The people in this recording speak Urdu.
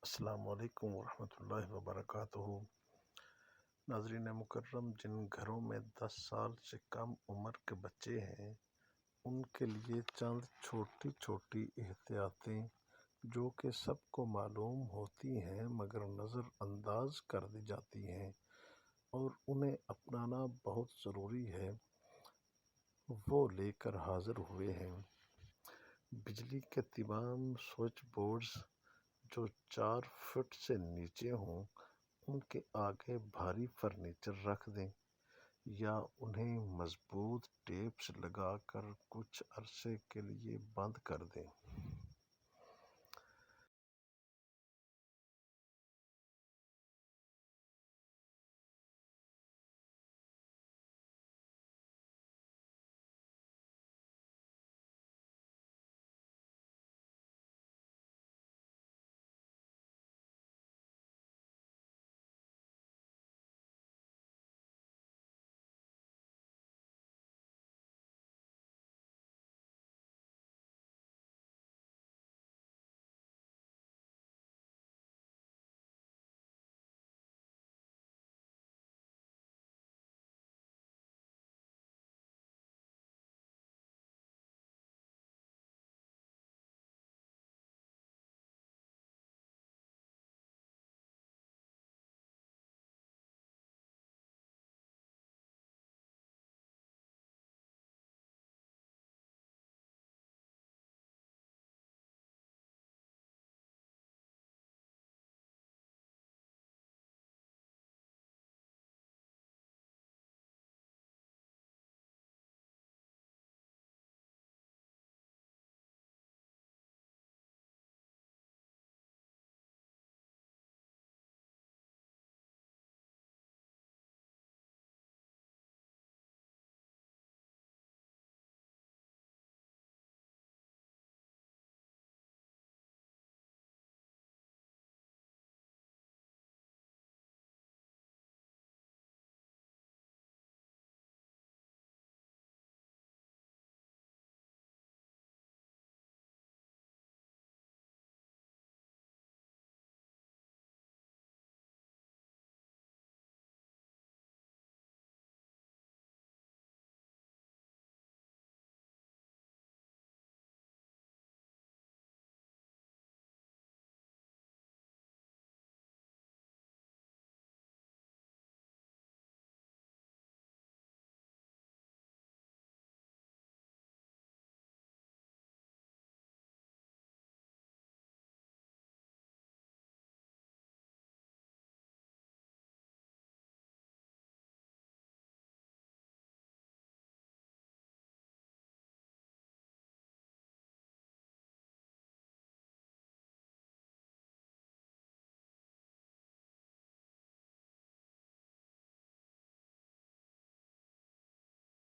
السلام علیکم ورحمۃ اللہ وبرکاتہ۔ ناظرین مکرم، جن گھروں میں 10 سال سے کم عمر کے بچے ہیں ان کے لیے چند چھوٹی چھوٹی احتیاطیں جو کہ سب کو معلوم ہوتی ہیں مگر نظر انداز کر دی جاتی ہیں اور انہیں اپنانا بہت ضروری ہے، وہ لے کر حاضر ہوئے ہیں۔ بجلی کے تمام سوئچ بورڈز جو 4 فٹ سے نیچے ہوں ان کے آگے بھاری فرنیچر رکھ دیں یا انہیں مضبوط ٹیپس لگا کر کچھ عرصے کے لیے بند کر دیں۔